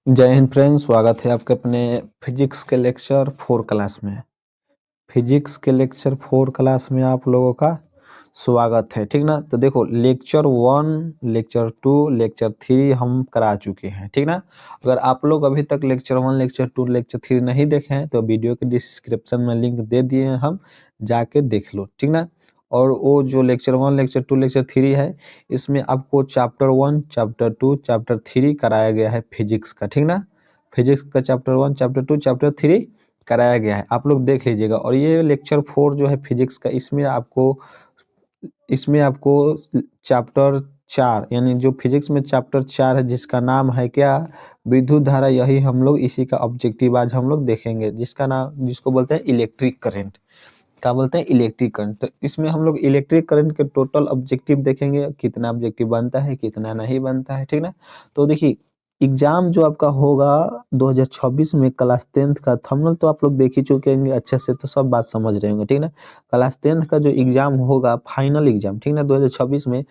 जय हिंद फ्रेंड्स, स्वागत है आपके अपने फिजिक्स के लेक्चर 4 क्लास में। फिजिक्स के लेक्चर 4 क्लास में आप लोगों का स्वागत है, ठीक ना। तो देखो लेक्चर 1, लेक्चर 2, लेक्चर 3 हम करा चुके हैं, ठीक ना। अगर आप लोग अभी तक लेक्चर 1, लेक्चर 2, लेक्चर 3 नहीं देखे हैं तो वीडियो के डिस्क्रिप्शन में लिंक दे दिए हैं, हम जाके देख लो, ठीक ना। और वो जो लेक्चर 1, लेक्चर 2, लेक्चर 3 है, इसमें आपको चैप्टर 1, चैप्टर 2, चैप्टर 3 कराया गया है फिजिक्स का, ठीक ना। फिजिक्स का चैप्टर 1, चैप्टर 2, चैप्टर 3 कराया गया है, आप लोग देख लीजिएगा। और ये लेक्चर 4 जो है फिजिक्स का, इसमें आपको चैप्टर 4 यानी जो फिजिक्स में चैप्टर 4 है, जिसका नाम है क्या, विद्युत धारा। यही हम लोग इसी का ऑब्जेक्टिव आज हम लोग देखेंगे, जिसको बोलते हैं इलेक्ट्रिक करंट। क्या बोलते हैं? Electric current. तो इसमें हम लोग इलेक्ट्रिक करंट के टोटल ऑब्जेक्टिव देखेंगे, कितना ऑब्जेक्टिव बनता है, कितना नहीं बनता है, ठीक ना। तो देखिए एग्जाम जो आपका होगा 2026 में क्लास 10th का थंबनेल तो आप लोग देख ही चुके होंगे अच्छे से, तो सब बात समझ रहे होंगे, ठीक ना। क्लास 10th का जो एग्जाम होगा, फाइनल एग्जाम, ठीक ना, 2026 में,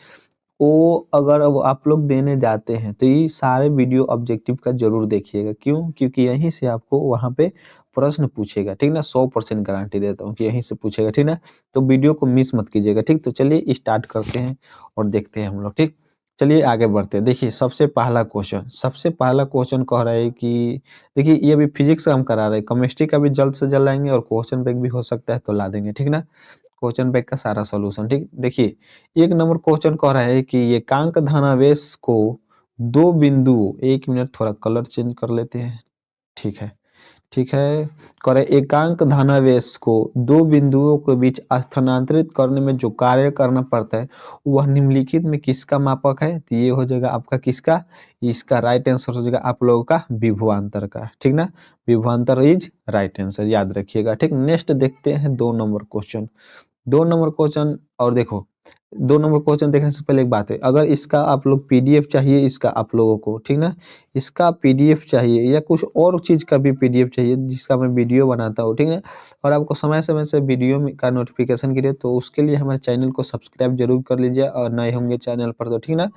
वो अगर अब आप लोग देने जाते हैं तो ये सारे वीडियो ऑब्जेक्टिव का जरूर देखिएगा। क्यों? क्योंकि यहीं से आपको वहाँ पे प्रश्न पूछेगा, ठीक ना। 100% गारंटी देता हूँ कि यहीं से पूछेगा, ठीक ना। तो वीडियो को मिस मत कीजिएगा, ठीक। तो चलिए स्टार्ट करते हैं और देखते हैं हम लोग, ठीक। चलिए आगे बढ़ते हैं। देखिए सबसे पहला क्वेश्चन कह रहा है कि देखिए ये अभी फिजिक्स का हम करा रहे हैं, केमिस्ट्री का भी जल्द से जल्द लाएंगे और क्वेश्चन बैंक भी हो सकता है तो ला देंगे, ठीक ना। क्वेश्चन बैंक का सारा सॉल्यूशन, ठीक। देखिए 1 नंबर क्वेश्चन कह रहा है कि एकांक धनावेश को दो बिंदु, 1 मिनट थोड़ा कलर चेंज कर लेते हैं, ठीक है। ठीक है। करे एकांक धनावेश को दो बिंदुओं के बीच स्थानांतरित करने में जो कार्य करना पड़ता है वह निम्नलिखित में किसका मापक है? तो ये हो जाएगा आपका किसका, इसका राइट आंसर हो जाएगा आप लोगों का विभवांतर का, ठीक ना। विभवांतर इज राइट आंसर, याद रखिएगा, ठीक। नेक्स्ट देखते हैं 2 नंबर क्वेश्चन। 2 नंबर क्वेश्चन, और देखो 2 नंबर क्वेश्चन देखने से पहले एक बात है, अगर इसका आप लोग पीडीएफ चाहिए, इसका आप लोगों को, ठीक ना, इसका पीडीएफ चाहिए या कुछ और चीज का भी पीडीएफ चाहिए जिसका मैं वीडियो बनाता हूँ, ठीक है, और आपको समय समय से वीडियो का नोटिफिकेशन गिरे, तो उसके लिए हमारे चैनल को सब्सक्राइब जरूर कर लीजिए, और नए होंगे चैनल पर तो, ठीक ना।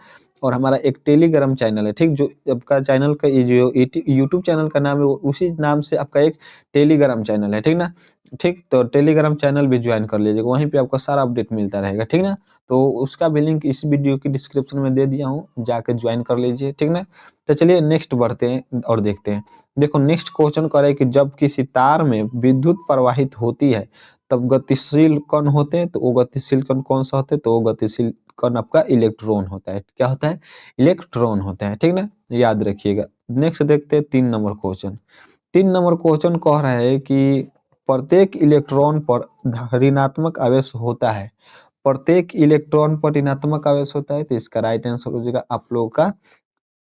और हमारा एक टेलीग्राम चैनल है, ठीक, जो आपका चैनल का ये जो यूट्यूब चैनल का नाम है, उसी नाम से आपका एक टेलीग्राम चैनल है, ठीक ना। ठीक, तो टेलीग्राम चैनल भी ज्वाइन कर लीजिएगा, वहीं पे आपको सारा अपडेट मिलता रहेगा, ठीक ना। तो उसका भी लिंक इस वीडियो की डिस्क्रिप्शन में दे दिया हूँ, जाके ज्वाइन कर लीजिए, ठीक ना। तो चलिए नेक्स्ट बढ़ते हैं और देखते हैं। देखो नेक्स्ट क्वेश्चन कह रहा है कि जब किसी तार में विद्युत प्रवाहित होती है तब गतिशील कण होते हैं, तो वो गतिशील कण कौन सा होता है? तो वो गतिशील कण आपका इलेक्ट्रॉन होता है। क्या होता है? इलेक्ट्रॉन होता है, ठीक ना, याद रखिएगा। नेक्स्ट देखते हैं 3 नंबर क्वेश्चन। 3 नंबर क्वेश्चन कह रहा है कि प्रत्येक इलेक्ट्रॉन पर ऋणात्मक आवेश होता है। प्रत्येक इलेक्ट्रॉन पर ऋणात्मक आवेश होता है, तो इसका राइट आंसर हो जाएगा आप लोगों का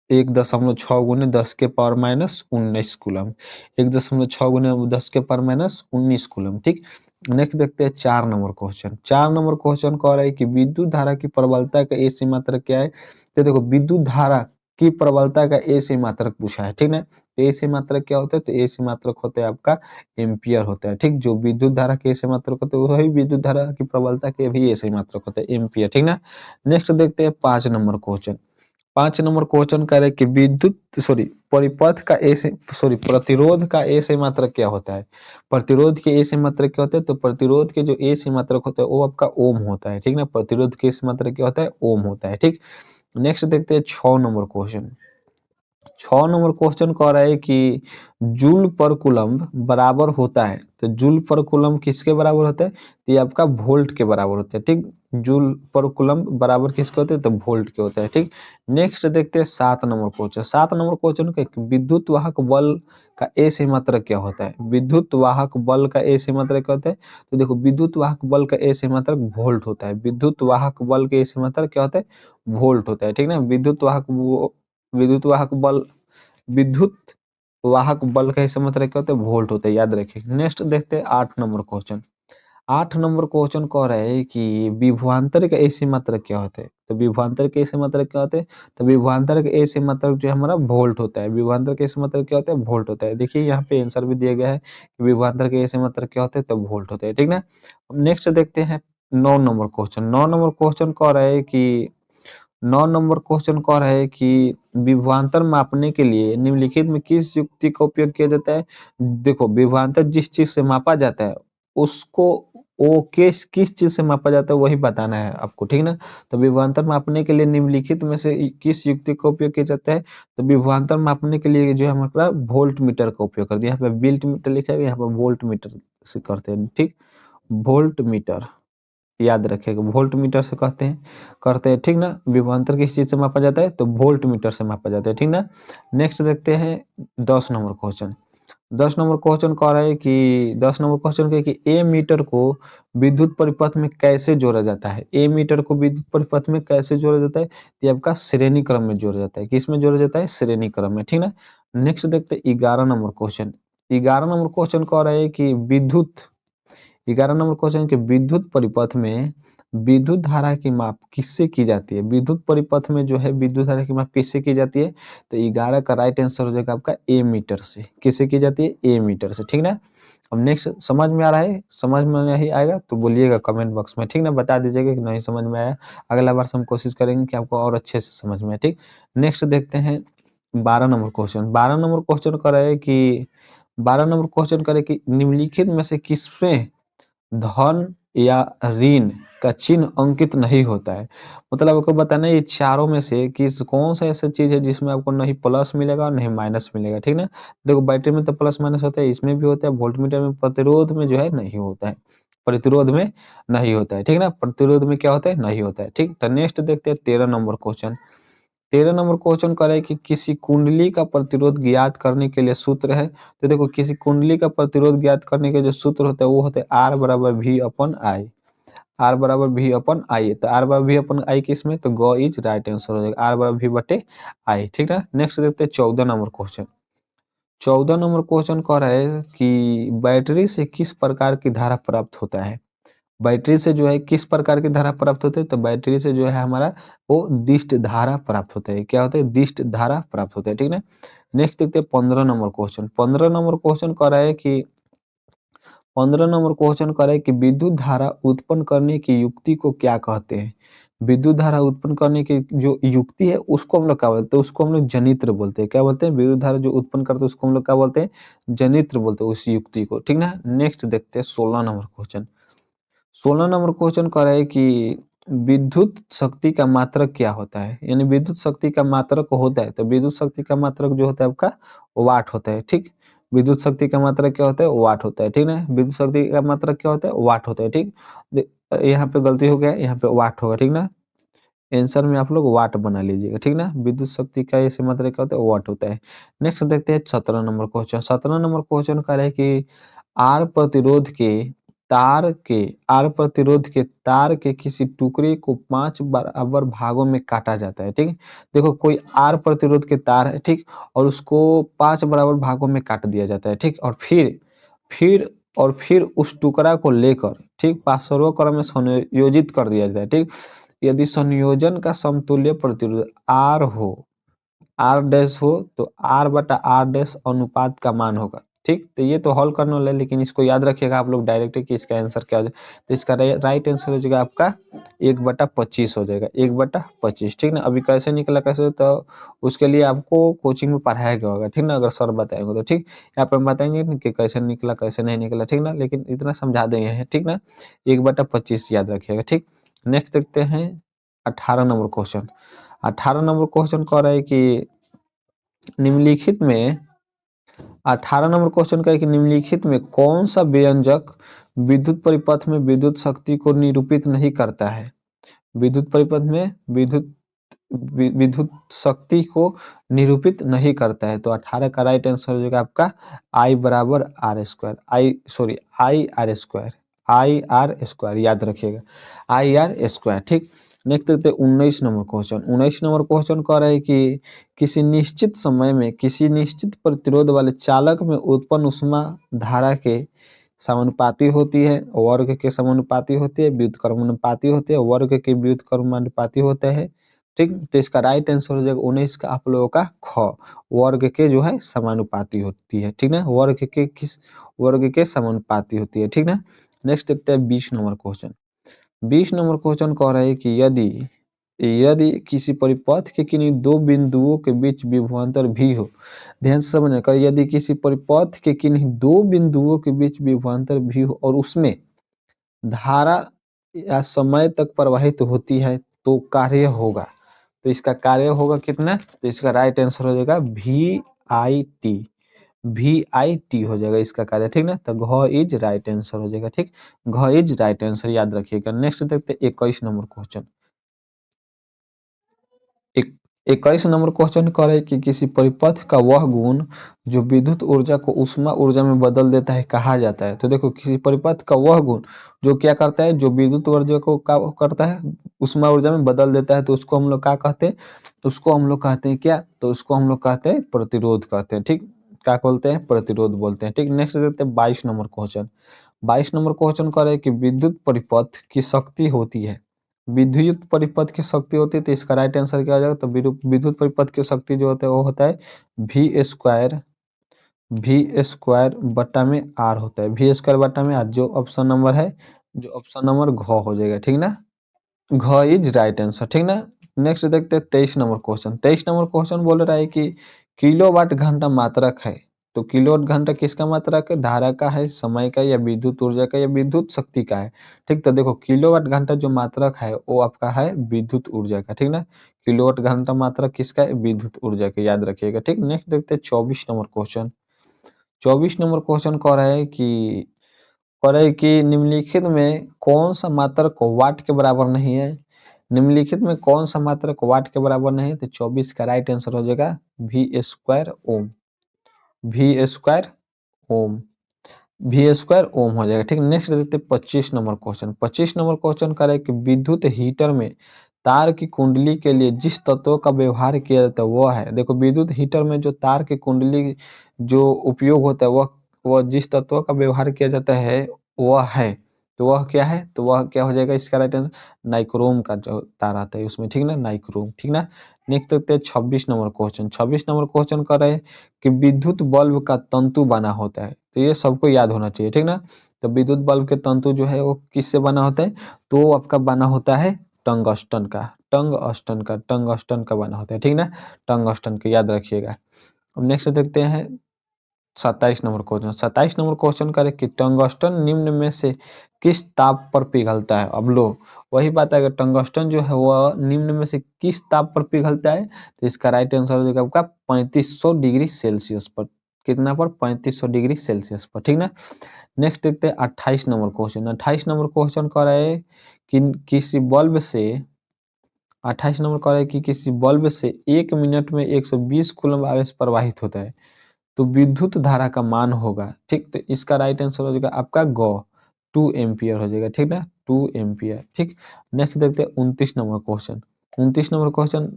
1.6 × 10⁻⁻19 कूलम। 1.6 × 10⁻⁻19 कूलम, ठीक। नेक्स्ट देखते हैं 4 नंबर क्वेश्चन। 4 नंबर क्वेश्चन कह रहा है कि विद्युत धारा की प्रबलता का ए सी मात्रक क्या है? तो देखो विद्युत धारा की प्रबलता का ए सी मात्रक पूछा है, ठीक ना। तो ए सी मात्रक क्या होता है? तो ए सी मात्रक होता है आपका एम्पियर होता है, ठीक। जो विद्युत धारा के ए सी मात्रक होते हैं वही विद्युत धारा की प्रबलता के भी ए सी मात्रक होते हैं, एम्पियर, ठीक ना। नेक्स्ट देखते हैं 5 नंबर क्वेश्चन। 5 नंबर क्वेश्चन कह रहे हैं कि परिपथ का ए से प्रतिरोध का ए से मात्रक क्या होता है? प्रतिरोध के ए से मात्रक क्या होता है? तो प्रतिरोध के जो ए से मात्रक होता है वो आपका ओम होता है, ठीक ना। प्रतिरोध के ए से मात्रक क्या होता है? ओम होता है, ठीक। नेक्स्ट देखते हैं 6 नंबर क्वेश्चन। 6 नंबर क्वेश्चन कह रहा है कि जूल पर कूलम्ब बराबर होता है, तो जूल पर कूलम्ब किसके बराबर होता है? तो ये आपका वोल्ट के बराबर होता है, ठीक। जूल पर कूलम्ब बराबर किसके होते हैं? तो वोल्ट के होता है, ठीक। नेक्स्ट देखते हैं 7 नंबर क्वेश्चन। 7 नंबर क्वेश्चन का विद्युत वाहक बल का ए से मात्रक क्या होता है? विद्युत वाहक बल का ए से मात्रक क्या होता है? तो देखो विद्युत वाहक बल का ए से मात्रक वोल्ट होता है। विद्युत वाहक बल के ए से मात्रक क्या होता है? वोल्ट होता है, ठीक ना। विद्युत वाहक बल का हिस्सा मतलब क्या होता है? वोल्ट होता है, याद रखिए। नेक्स्ट देखते हैं 8 नंबर क्वेश्चन। 8 नंबर क्वेश्चन कह रहे हैं कि विभवांतर का ए सी मात्रक क्या होता है? तो विभवांतर के ए सी मात्रक क्या होते हैं? तो विभवांतर के ए सी मात्रक जो है हमारा वोल्ट होता है। विभवांतर के ए सी मात्रक क्या होता है? वोल्ट होता है। देखिए यहाँ पे आंसर भी दिया गया है कि विभवांतर के ए सी मात्रक क्या होते हैं? तो वोल्ट होते हैं, ठीक ना। नेक्स्ट देखते हैं 9 नंबर क्वेश्चन। 9 नंबर क्वेश्चन कह रहे हैं कि 9 नंबर क्वेश्चन कह रहा है कि विभवांतर मापने के लिए निम्नलिखित में किस युक्ति का उपयोग किया जाता है? देखो, विभवांतर जिस चीज़ से मापा जाता है, उसको वो किस किस चीज़ से मापा जाता है वही बताना है आपको, ठीक ना? तो विभवांतर मापने के लिए निम्नलिखित में से किस युक्ति का उपयोग किया जाता है? तो विभवांतर मापने के लिए जो है हमारा वोल्टमीटर का उपयोग करते हैं। यहाँ पे विल्ट मीटर लिखा है, यहाँ पे वोल्टमीटर से करते हैं, ठीक? वोल्टमीटर। याद रखिएगा, वोल्ट मीटर से कहते हैं करते हैं, ठीक ना? विभवांतर किस चीज से मापा जाता है? तो वोल्ट मीटर से मापा जाता है, ठीक ना? नेक्स्ट देखते हैं 10 नंबर क्वेश्चन। 10 नंबर क्वेश्चन कह रहा है कि 10 नंबर क्वेश्चन है कि ए मीटर को विद्युत परिपथ में कैसे जोड़ा जाता है? ए मीटर को विद्युत परिपथ में कैसे जोड़ा जाता है? तो ये आपका श्रेणी क्रम में जोड़ा जाता है। किस में जोड़ा जाता है? श्रेणी क्रम में, ठीक ना? नेक्स्ट देखते हैं 11 नंबर क्वेश्चन। 11 नंबर क्वेश्चन कह रहा है कि विद्युत 11 नंबर क्वेश्चन के विद्युत परिपथ में विद्युत धारा की माप किससे की जाती है? विद्युत परिपथ में जो है विद्युत धारा की माप किससे की जाती है? तो 11 का राइट आंसर हो जाएगा आपका ए मीटर से। किससे की जाती है? ए मीटर से, ठीक ना? अब नेक्स्ट समझ में आ रहा है? समझ में नहीं आएगा तो बोलिएगा कमेंट बॉक्स में, ठीक ना? बता दीजिएगा कि नहीं समझ में आया। अगला बार से हम कोशिश करेंगे कि आपको और अच्छे से समझ में आए, ठीक? नेक्स्ट देखते हैं 12 नंबर क्वेश्चन। 12 नंबर क्वेश्चन कर रहे हैं कि 12 नंबर क्वेश्चन करे कि निम्नलिखित में से किसमें धन या ऋण का चिन्ह अंकित नहीं होता है? मतलब आपको बताना है ये चारों में से किस कौन सा ऐसा चीज है जिसमें आपको नहीं प्लस मिलेगा और नहीं माइनस मिलेगा, ठीक ना? देखो, बैटरी में तो प्लस माइनस होता है, इसमें भी होता है, वोल्टमीटर में प्रतिरोध में जो है नहीं होता है, प्रतिरोध में नहीं होता है, ठीक ना? प्रतिरोध में क्या होता है? नहीं होता है, ठीक। तो नेक्स्ट देखते हैं 13 नंबर क्वेश्चन। 13 नंबर क्वेश्चन करे कि किसी कुंडली का प्रतिरोध ज्ञात करने के लिए सूत्र है। तो देखो, किसी कुंडली का प्रतिरोध ज्ञात करने के जो सूत्र होता है वो होता है आर बराबर वी अपन आई। आर बराबर वी अपन आई, तो आर बराबर वी अपन आई किसमें? तो गो इज राइट आंसर हो जाएगा, आर बराबर वी बटे आई, ठीक है। नेक्स्ट देखते हैं 14 नंबर क्वेश्चन। 14 नंबर क्वेश्चन कह रहा है कि बैटरी से किस प्रकार की धारा प्राप्त होता है? बैटरी से जो है किस प्रकार की धारा प्राप्त होती है? तो बैटरी से जो है हमारा वो दिष्ट धारा प्राप्त होता है। क्या होता है? दिष्ट धारा प्राप्त होता है, ठीक ना? नेक्स्ट देखते हैं 15 नंबर क्वेश्चन। 15 नंबर क्वेश्चन कह रहा है कि 15 नंबर क्वेश्चन कह रहा है कि विद्युत धारा उत्पन्न करने की युक्ति को क्या कहते हैं? विद्युत धारा उत्पन्न करने की जो युक्ति है उसको हम लोग क्या बोलते हैं? उसको हम लोग जनित्र बोलते हैं। क्या बोलते हैं? विद्युत धारा जो उत्पन्न करते हैं उसको हम लोग क्या बोलते हैं? जनित्र बोलते हैं उस युक्ति को, ठीक ना? नेक्स्ट देखते हैं 16 नंबर क्वेश्चन। 16 नंबर क्वेश्चन कह रहा है कि विद्युत शक्ति का मात्रक क्या होता है? यानी विद्युत शक्ति का मात्रक होता है, तो विद्युत शक्ति का मात्रक जो होता है आपका वाट होता है, ठीक। विद्युत शक्ति का मात्रक क्या होता है? वाट होता है, ठीक ना? विद्युत शक्ति का मात्रक क्या होता है? वाट होता है, ठीक। यहाँ पे गलती हो गया, यहाँ पे वाट होगा, ठीक ना? आंसर में आप लोग वाट बना लीजिएगा, ठीक ना? विद्युत शक्ति का ऐसे मात्रक क्या होता है? वाट होता है। नेक्स्ट देखते हैं 17 नंबर क्वेश्चन। 17 नंबर क्वेश्चन कह रहा है कि आर प्रतिरोध के तार के आर प्रतिरोध के तार के किसी टुकड़े को 5 बराबर भागों में काटा जाता है, ठीक। देखो, कोई आर प्रतिरोध के तार है, ठीक, और उसको 5 बराबर भागों में काट दिया जाता है, ठीक। और फिर उस टुकड़ा को लेकर, ठीक, पार्श्व क्रम में संयोजित कर दिया जाता है, ठीक। यदि संयोजन का समतुल्य प्रतिरोध आर हो, आर डैश हो, तो आर बटा आर डैश अनुपात का मान होगा, ठीक। तो ये तो हॉल करने वाला है, लेकिन इसको याद रखिएगा आप लोग डायरेक्ट कि इसका आंसर क्या हो जाए। तो इसका राइट आंसर हो जाएगा आपका 1/25 हो जाएगा, 1/25, ठीक ना। अभी कैसे निकला, कैसे, तो उसके लिए आपको कोचिंग में पढ़ाया गया होगा, ठीक ना, अगर सर बताएंगे तो, ठीक। यहाँ पे हम बताएंगे नहीं कि कैसे निकला कैसे नहीं निकला, ठीक ना, लेकिन इतना समझा देंगे, ठीक ना। 1/25 याद रखिएगा, ठीक। नेक्स्ट देखते हैं 18 नंबर क्वेश्चन। 18 नंबर क्वेश्चन कह रहा है कि निम्नलिखित में 18 नंबर क्वेश्चन का है कि निम्नलिखित में कौन सा व्यंजक विद्युत परिपथ में विद्युत शक्ति को निरूपित नहीं करता है? विद्युत परिपथ में विद्युत शक्ति को निरूपित नहीं करता है। तो 18 का राइट आंसर हो जाएगा आपका आई बराबर R square, I R square, I R square याद रखिएगा, आई आर स्क्वायर, ठीक। नेक्स्ट देखते हैं 19 नंबर क्वेश्चन। 19 नंबर क्वेश्चन कह रहा है कि किसी निश्चित समय में किसी निश्चित प्रतिरोध वाले चालक में उत्पन्न ऊष्मा धारा के समानुपाती होती है, वर्ग के समानुपाती होती है, व्युत्क्रमानुपाती होती है, वर्ग के व्युत्क्रमानुपाती होते हैं, ठीक। तो इसका राइट आंसर हो जाएगा 19 का आप लोगों का ख, वर्ग के जो है समानुपाती होती है, ठीक ना। वर्ग के समानुपाती होती है, ठीक ना। नेक्स्ट देखते हैं 20 नंबर क्वेश्चन। 20 नंबर क्वेश्चन कह रहा है कि यदि यदि किसी परिपथ के किन्हीं दो बिंदुओं के बीच विभवांतर भी हो, ध्यान से समझना, कर यदि किसी परिपथ के किन्हीं दो बिंदुओं के बीच विभवांतर भी हो और उसमें धारा या समय तक प्रवाहित होती है तो कार्य होगा। तो इसका कार्य होगा कितना, तो इसका राइट आंसर हो जाएगा VIT। VIT हो जाएगा इसका कार्य, ठीक ना। तो घ इज राइट आंसर हो जाएगा, ठीक। घ इज राइट आंसर याद रखिएगा। नेक्स्ट देखते हैं 21 नंबर क्वेश्चन। 21 नंबर क्वेश्चन कह रहे हैं कि किसी परिपथ का वह गुण जो विद्युत ऊर्जा को उष्मा ऊर्जा में बदल देता है कहा जाता है। तो देखो, किसी परिपथ का वह गुण जो क्या करता है, जो विद्युत ऊर्जा को क्या करता है, उष्मा ऊर्जा में बदल देता है, तो उसको हम लोग क्या कहते हैं, उसको हम लोग कहते हैं क्या, तो उसको हम लोग कहते हैं प्रतिरोध कहते हैं, ठीक। क्या बोलते हैं, प्रतिरोध बोलते हैं, ठीक। नेक्स्ट देखते हैं 22 नंबर क्वेश्चन। 22 नंबर क्वेश्चन कह रहे हैं कि विद्युत परिपथ की शक्ति होती है, विद्युत परिपथ की शक्ति होती है, तो इसका राइट आंसर क्या आ जाएगा, तो विद्युत परिपथ की शक्ति जो होता है वो होता है V² बट्टा में R होता है, V² बट्टा में R, जो ऑप्शन नंबर है, जो ऑप्शन नंबर घ हो जाएगा, ठीक ना। घ इज राइट आंसर, ठीक ना। नेक्स्ट देखते हैं 23 नंबर क्वेश्चन। 23 नंबर क्वेश्चन बोल रहा है कि किलोवाट घंटा मात्रक है। तो किलोवाट घंटा किसका मात्रक है, धारा का है, समय का, या विद्युत ऊर्जा का, या विद्युत शक्ति का है, ठीक। तो देखो, किलोवाट घंटा जो मात्रक है वो आपका है विद्युत ऊर्जा का, ठीक ना। किलोवाट घंटा मात्रक किसका है, विद्युत ऊर्जा का, याद रखिएगा, ठीक। नेक्स्ट देखते हैं 24 नंबर क्वेश्चन। 24 नंबर क्वेश्चन कह रहा है कि निम्नलिखित में कौन सा मात्रक वाट के बराबर नहीं है। निम्नलिखित में कौन सा मात्रक वाट के बराबर नहीं है, तो 24 का राइट आंसर हो जाएगा V² ओम। V² ओम, V² ओम हो जाएगा, ठीक। नेक्स्ट देखते हैं 25 नंबर क्वेश्चन। 25 नंबर क्वेश्चन कह रहा है कि विद्युत हीटर में तार की कुंडली के लिए जिस तत्व का व्यवहार किया जाता है वह है। देखो, विद्युत हीटर में जो तार की कुंडली जो उपयोग होता है वह जिस तत्व का व्यवहार किया जाता है वह है, तो वह क्या है, तो वह क्या हो जाएगा, इसका राइट आंसर नाइक्रोम का जो तार आता है उसमें, ठीक ना, नाइक्रोम, ठीक ना। नेक्स्ट देखते हैं 26 नंबर क्वेश्चन। 26 नंबर क्वेश्चन कर रहे हैं कि विद्युत बल्ब का तंतु बना होता है। तो ये सबको याद होना चाहिए, ठीक ना। तो विद्युत बल्ब के तंतु जो है वो किससे बना होता है, तो वो आपका बना होता है टंगस्टन का, टंगस्टन का बना होता है, ठीक ना। टंगस्टन का याद रखिएगा। अब नेक्स्ट देखते हैं 27 नंबर क्वेश्चन। 27 नंबर क्वेश्चन करें कि टंगस्टन निम्न में से किस ताप पर पिघलता है। अब लो, वही बात है कि टंगस्टन जो है वह निम्न में से किस ताप पर पिघलता है, तो इसका राइट आंसर हो जाएगा आपका 3500 डिग्री सेल्सियस पर। कितना पर, 3500 डिग्री सेल्सियस पर, ठीक ना। नेक्स्ट देखते हैं 28 नंबर क्वेश्चन। 28 नंबर क्वेश्चन कह रहा है कि किसी बल्ब से 28 नंबर कह रहा है कि किसी बल्ब से 1 मिनट में 120 कूलम्ब आवेश प्रवाहित होता है, तो विद्युत धारा का मान होगा, ठीक। तो इसका राइट आंसर हो जाएगा आपका ग 2 एम्पियर हो जाएगा, ठीक ना, 2 एम्पियर, ठीक। नेक्स्ट देखते हैं 29 नंबर क्वेश्चन। 29 नंबर क्वेश्चन,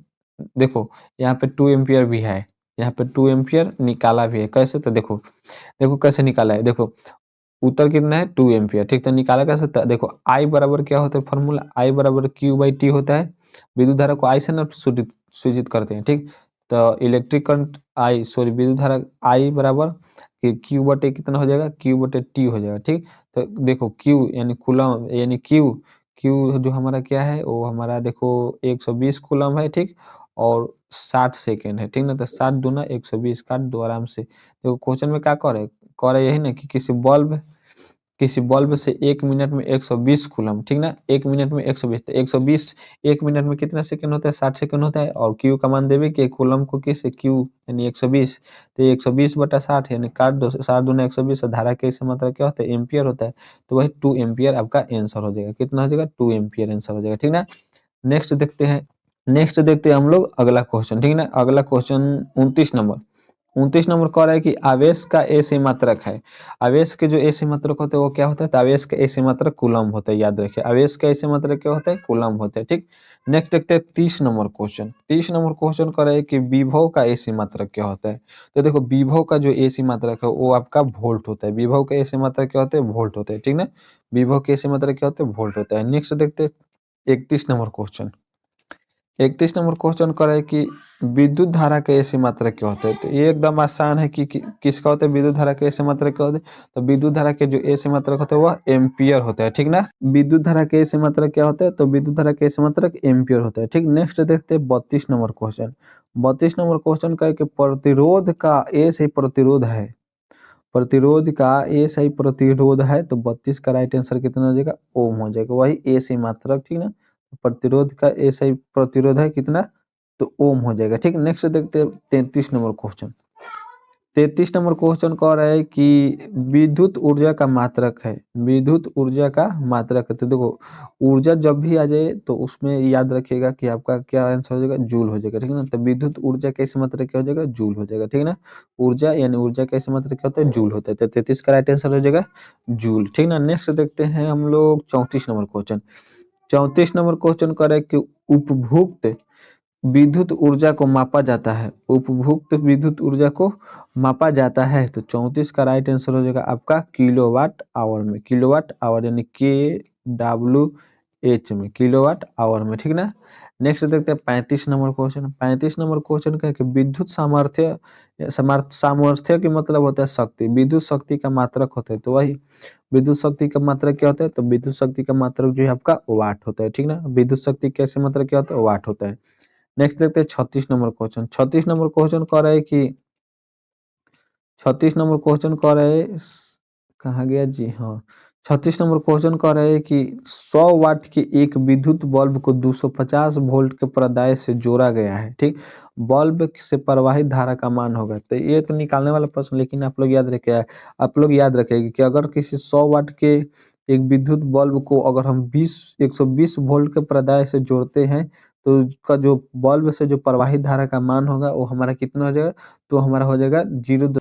देखो यहाँ पे 2 एम्पियर भी है, यहाँ पे 2 एम्पियर निकाला भी है, कैसे, तो देखो, देखो कैसे निकाला है, देखो उत्तर कितना है 2 एम्पियर, ठीक। तो निकाला कैसे, तो देखो I बराबर क्या होता है, फॉर्मूला I बराबर Q/T होता है। विद्युत धारा को I से ना सूचित करते हैं, ठीक। तो इलेक्ट्रिक करंट विद्युत धारा I बराबर Q/T कितना हो जाएगा, Q/T हो जाएगा, ठीक। तो देखो Q यानी कूलम, यानी Q जो हमारा क्या है, वो हमारा देखो 120 कूलम है, ठीक। और 60 सेकेंड है, ठीक ना। तो 60 दूना 120, काट दो आराम से। देखो क्वेश्चन में क्या कह रहे यही ना कि किसी बल्ब से 1 मिनट में 120 कूलम, ठीक ना, 1 मिनट में 120, तो 120 1 मिनट में कितना सेकंड होता है, 60 सेकंड होता है। और क्यू का मान देवे कि कूलम को किस क्यू यानी 120, तो 120 बटा 60 यानी काट दो, 60 दूना 120, धारा के इसे मतलब क्या होता है, एम्पियर होता है। तो वही 2 एम्पियर आपका आंसर हो जाएगा, कितना हो जाएगा, 2 एम्पियर आंसर हो जाएगा, ठीक ना। नेक्स्ट देखते हैं, हम लोग अगला क्वेश्चन, ठीक ना। अगला क्वेश्चन 29 नंबर कह रहा है कि आवेश का ऐसे मात्रक है। आवेश के जो ऐसे मात्रक होते हैं वो क्या होता है, तो आवेश का ऐसे मात्रक कूलम होता है, याद रखिए, आवेश का ऐसे मात्रक क्या होता है, कूलम होता है, ठीक। नेक्स्ट देखते हैं 30 नंबर क्वेश्चन। 30 नंबर क्वेश्चन कह रहा है कि विभव का ऐसे मात्रक क्या होता है। तो देखो, विभव का जो ऐसे मात्रक है वो आपका वोल्ट होता है। विभव का ऐसे मात्रक क्या होता है, वोल्ट होता है, ठीक ना। विभव के ऐसे मात्रक क्या होता है, वोल्ट होता है। नेक्स्ट देखते हैं 31 नंबर क्वेश्चन। 31 नंबर क्वेश्चन कर रहा है कि विद्युत धारा के ऐसी मात्रा क्या होते हैं। तो ये एकदम आसान है कि किसका होता है विद्युत धारा के ऐसी मात्रा क्या होते हैं। तो विद्युत धारा के जो ऐसी मात्रक होते हैं वह एम्पियर होता है, ठीक ना। विद्युत धारा के ऐसी मात्रक क्या होता है, तो विद्युत धारा के ऐसी मात्रक एम्पियर होता है, ठीक। नेक्स्ट देखते हैं 32 नंबर क्वेश्चन। 32 नंबर क्वेश्चन का है कि प्रतिरोध का ए से प्रतिरोध है, प्रतिरोध का ए सही प्रतिरोध है, तो 32 का राइट आंसर कितना हो जाएगा, ओम हो जाएगा। वही ए सही मात्रक, ठीक ना। प्रतिरोध का ए सही प्रतिरोध है कितना, तो ओम हो जाएगा, ठीक। नेक्स्ट देखते हैं 33 नंबर क्वेश्चन। 33 नंबर क्वेश्चन कह रहा है कि विद्युत ऊर्जा का मात्रक है, विद्युत ऊर्जा का मात्रक है। तो देखो ऊर्जा जब भी आ जाए तो उसमें याद रखिएगा कि आपका क्या आंसर हो जाएगा, जूल हो जाएगा, ठीक है ना। तो विद्युत ऊर्जा कैसे मात्रक क्या हो जाएगा, जूल हो जाएगा, ठीक है ना। ऊर्जा यानी ऊर्जा कैसे मात्रक क्या होता है, जूल होता है। तो 33 का राइट आंसर हो जाएगा जूल, ठीक ना। नेक्स्ट देखते हैं हम लोग 34 नंबर क्वेश्चन। 34 नंबर क्वेश्चन कर रहा है कि उपभोक्त विद्युत ऊर्जा को मापा जाता है, उपभोक्त विद्युत ऊर्जा को मापा जाता है। तो 34 का राइट आंसर हो जाएगा आपका किलोवाट आवर में, किलोवाट आवर यानी KWH में, किलोवाट आवर में, ठीक ना। नेक्स्ट देखते हैं 35 नंबर क्वेश्चन। 35 नंबर क्वेश्चन का है कि विद्युत सामर्थ्य, सामर्थ्य की मतलब होता है शक्ति, विद्युत शक्ति का मात्रक होता है। तो वही विद्युत शक्ति का मात्रक क्या होता है, तो विद्युत शक्ति का मात्रक जो है आपका वाट होता है, ठीक ना। विद्युत शक्ति कैसे मात्रक क्या होता है, वाट होता है। नेक्स्ट देखते हैं 36 नंबर क्वेश्चन। 36 नंबर क्वेश्चन कह रहा है कि 36 नंबर क्वेश्चन कह रहा है कहाँ गया जी, हाँ। 36 नंबर क्वेश्चन कह रहा है कि 100 वाट के एक विद्युत बल्ब को 250 वोल्ट के प्रदाय से जोड़ा गया है, ठीक। बल्ब से प्रवाहित धारा का मान होगा। तो ये तो निकालने वाला प्रश्न, लेकिन आप लोग याद रखेंगे कि अगर किसी 100 वाट के एक विद्युत बल्ब को अगर हम 120 वोल्ट के प्रदाय से जोड़ते हैं, तो उसका जो बल्ब से जो प्रवाहित धारा का मान होगा वो हमारा कितना हो जाएगा, तो हमारा हो जाएगा 0।